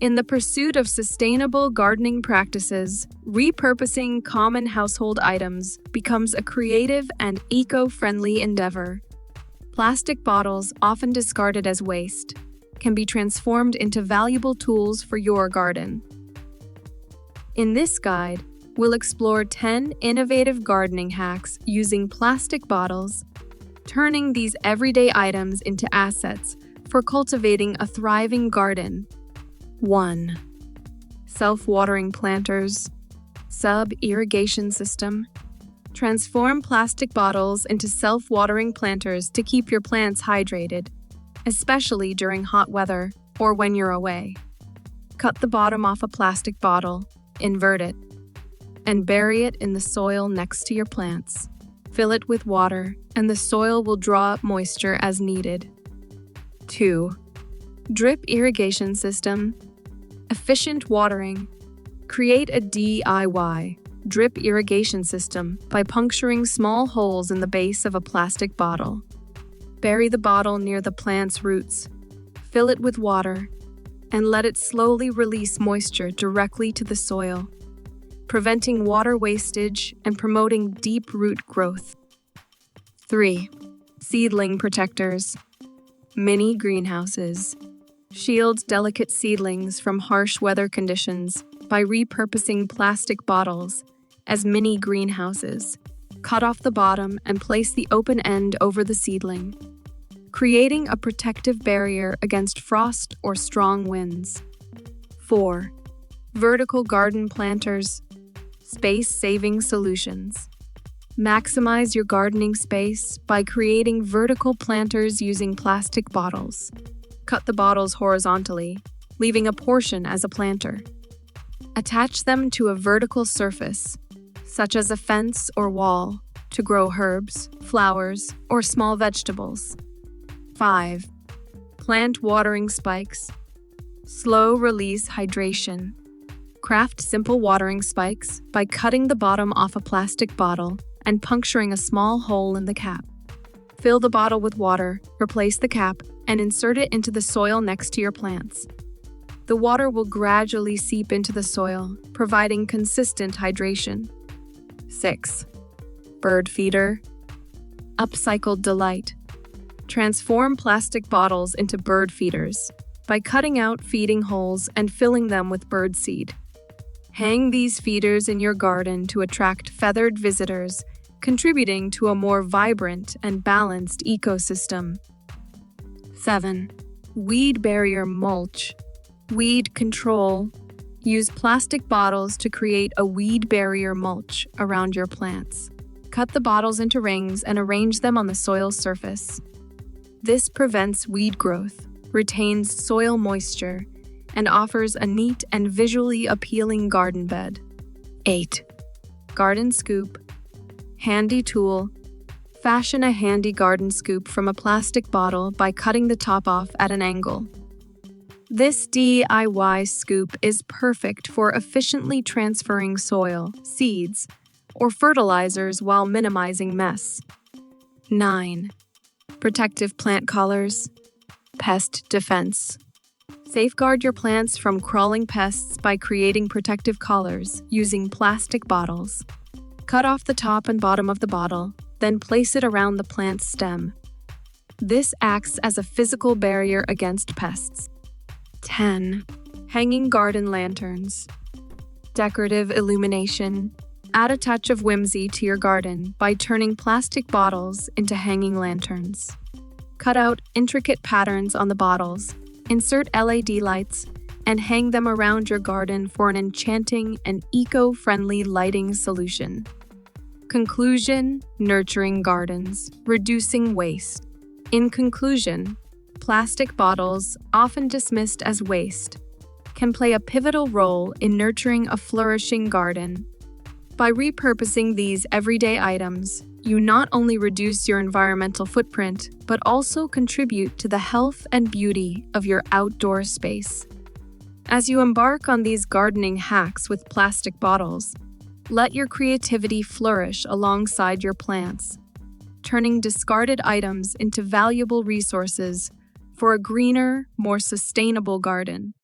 In the pursuit of sustainable gardening practices, repurposing common household items becomes a creative and eco-friendly endeavor. Plastic bottles, often discarded as waste, can be transformed into valuable tools for your garden. In this guide, we'll explore 10 innovative gardening hacks using plastic bottles, turning these everyday items into assets for cultivating a thriving garden. 1. Self-watering planters. Sub-irrigation system. Transform plastic bottles into self-watering planters to keep your plants hydrated, especially during hot weather or when you're away. Cut the bottom off a plastic bottle, invert it, and bury it in the soil next to your plants. Fill it with water, and the soil will draw up moisture as needed. 2. Drip irrigation system. Efficient watering. Create a DIY drip irrigation system by puncturing small holes in the base of a plastic bottle. Bury the bottle near the plant's roots. Fill it with water, and let it slowly release moisture directly to the soil, preventing water wastage and promoting deep root growth. 3. Seedling protectors. Mini greenhouses. Shield delicate seedlings from harsh weather conditions by repurposing plastic bottles as mini greenhouses. Cut off the bottom and place the open end over the seedling, creating a protective barrier against frost or strong winds. 4. Vertical garden planters. Space-saving solutions. Maximize your gardening space by creating vertical planters using plastic bottles. Cut the bottles horizontally, leaving a portion as a planter. Attach them to a vertical surface, such as a fence or wall, to grow herbs, flowers, or small vegetables. 5. Plant watering spikes. Slow-release hydration. Craft simple watering spikes by cutting the bottom off a plastic bottle and puncturing a small hole in the cap. Fill the bottle with water, replace the cap, and insert it into the soil next to your plants. The water will gradually seep into the soil, providing consistent hydration. 6. Bird feeder. Upcycled delight. Transform plastic bottles into bird feeders by cutting out feeding holes and filling them with bird seed. Hang these feeders in your garden to attract feathered visitors, contributing to a more vibrant and balanced ecosystem. 7. Weed barrier mulch. Weed control. Use plastic bottles to create a weed barrier mulch around your plants. Cut the bottles into rings and arrange them on the soil surface. This prevents weed growth, retains soil moisture, and offers a neat and visually appealing garden bed. 8. Garden scoop. Handy tool. Fashion a handy garden scoop from a plastic bottle by cutting the top off at an angle. This DIY scoop is perfect for efficiently transferring soil, seeds, or fertilizers while minimizing mess. 9. Protective plant collars. Pest defense. Safeguard your plants from crawling pests by creating protective collars using plastic bottles. Cut off the top and bottom of the bottle, then place it around the plant's stem. This acts as a physical barrier against pests. 10. Hanging garden lanterns. Decorative illumination. Add a touch of whimsy to your garden by turning plastic bottles into hanging lanterns. Cut out intricate patterns on the bottles, insert LED lights, and hang them around your garden for an enchanting and eco-friendly lighting solution. Conclusion: nurturing gardens, reducing waste. In conclusion, plastic bottles, often dismissed as waste, can play a pivotal role in nurturing a flourishing garden. By repurposing these everyday items, you not only reduce your environmental footprint, but also contribute to the health and beauty of your outdoor space. As you embark on these gardening hacks with plastic bottles, let your creativity flourish alongside your plants, turning discarded items into valuable resources for a greener, more sustainable garden.